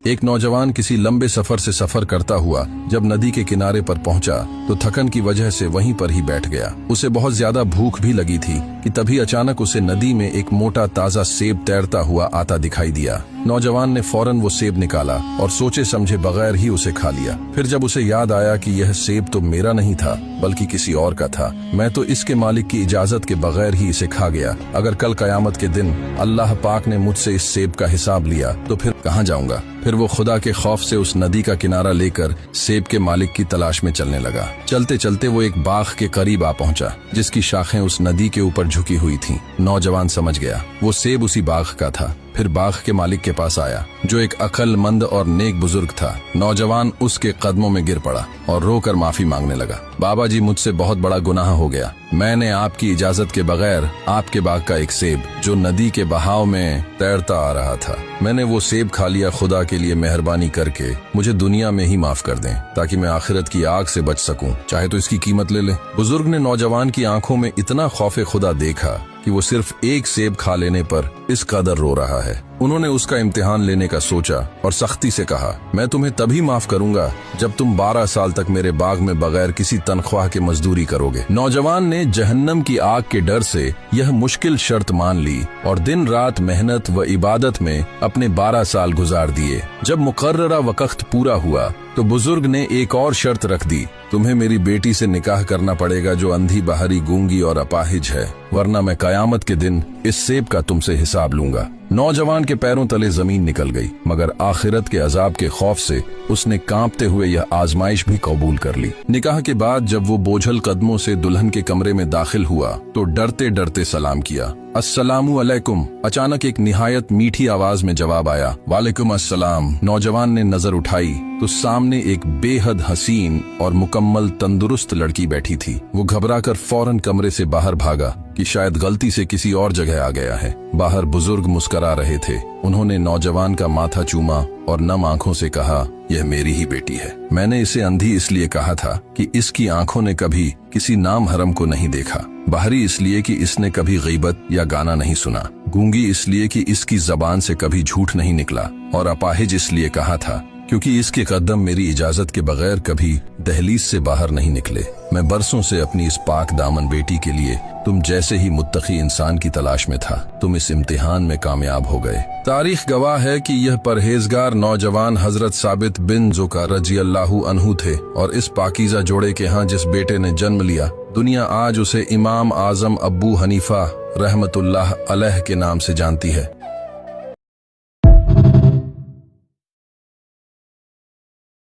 ایک नौजवान किसी लंबे सफर से सफर करता हुआ जब नदी के किनारे पर पहुंचा तो थकन की वजह से वहीं पर ही बैठ गया। उसे बहुत ज्यादा भूख भी लगी थी कि तभी अचानक उसे नदी में एक मोटा ताजा सेब तैरता हुआ आता दिखाई दिया। नौजवान ने फौरन वो सेब निकाला और सोचे समझे बगैर ही उसे खा लिया। फिर जब उसे याद आया कि यह सेब तो मेरा नहीं था बल्कि किसी और का था, मैं तो इसके मालिक की इजाजत के बगैर ही इसे खा गया। अगर कल कयामत के दिन अल्लाह पाक ने मुझसे इस सेब का हिसाब लिया तो फिर कहाँ जाऊंगा। फिर वो खुदा के खौफ से उस नदी का किनारा लेकर सेब के मालिक की तलाश में चलने लगा। चलते चलते वो एक बाग के करीब आ पहुंचा जिसकी शाखें उस नदी के ऊपर झुकी हुई थीं। नौजवान समझ गया वो सेब उसी बाग का था। फिर बाग के मालिक के पास आया जो एक अक्लमंद और नेक बुजुर्ग था। नौजवान उसके कदमों में गिर पड़ा और रोकर माफी मांगने लगा। बाबा जी, मुझसे बहुत बड़ा गुनाह हो गया। मैंने आपकी इजाजत के बगैर आपके बाग का एक सेब जो नदी के बहाव में तैरता आ रहा था, मैंने वो सेब खा लिया। खुदा के लिए मेहरबानी करके मुझे दुनिया में ही माफ कर दें ताकि मैं आखिरत की आग से बच सकूं, चाहे तो इसकी कीमत ले ले। बुजुर्ग ने नौजवान की आंखों में इतना खौफे खुदा देखा कि वो सिर्फ एक सेब खा लेने पर इस कदर रो रहा है। उन्होंने उसका इम्तिहान लेने का सोचा और सख्ती से कहा, मैं तुम्हें तभी माफ करूंगा जब तुम 12 साल तक मेरे बाग में बगैर किसी तनख्वाह के मजदूरी करोगे। नौजवान ने जहन्नम की आग के डर से यह मुश्किल शर्त मान ली और दिन रात मेहनत व इबादत में अपने 12 साल गुजार दिए। जब मुकर्ररा वक्त पूरा हुआ तो बुजुर्ग ने एक और शर्त रख दी, तुम्हें मेरी बेटी से निकाह करना पड़ेगा जो अंधी, बहरी, गूंगी और अपाहिज है, वरना मैं कयामत के दिन इस सेब का तुमसे हिसाब लूंगा। नौजवान के पैरों तले जमीन निकल गई, मगर आखिरत के अजाब के खौफ से उसने कांपते हुए यह आजमाइश भी कबूल कर ली। निकाह के बाद जब वो बोझल कदमों से दुल्हन के कमरे में दाखिल हुआ तो डरते डरते सलाम किया, अस्सलामु अलैकुम। अचानक एक निहायत मीठी आवाज में जवाब आया, वालेकुम अस्सलाम। नौजवान ने नजर उठाई तो सामने एक बेहद हसीन और मुकम्मल तंदुरुस्त लड़की बैठी थी। वो घबराकर फौरन कमरे से बाहर भागा कि शायद गलती से किसी और जगह आ गया है। बाहर बुजुर्ग मुस्करा रहे थे। उन्होंने नौजवान का माथा चूमा और नम आंखों से कहा, यह मेरी ही बेटी है। मैंने इसे अंधी इसलिए कहा था कि इसकी आंखों ने कभी किसी नाम हरम को नहीं देखा, बहरी इसलिए कि इसने कभी गीबत या गाना नहीं सुना, गूंगी इसलिए कि इसकी जबान से कभी झूठ नहीं निकला, और अपाहिज इसलिए कहा था क्योंकि इसके कदम मेरी इजाजत के बगैर कभी दहलीज से बाहर नहीं निकले। मैं बरसों से अपनी इस पाक दामन बेटी के लिए तुम जैसे ही मुत्तकी इंसान की तलाश में था। तुम इस इम्तिहान में कामयाब हो गए। तारीख गवाह है कि यह परहेजगार नौजवान हजरत साबित बिन ज़ुका रजी अल्लाहु अन्हु थे और इस पाकीज़ा जोड़े के यहाँ जिस बेटे ने जन्म लिया, दुनिया आज उसे इमाम आजम अबू हनीफा रहमतुल्लाह अलैह के नाम से जानती है।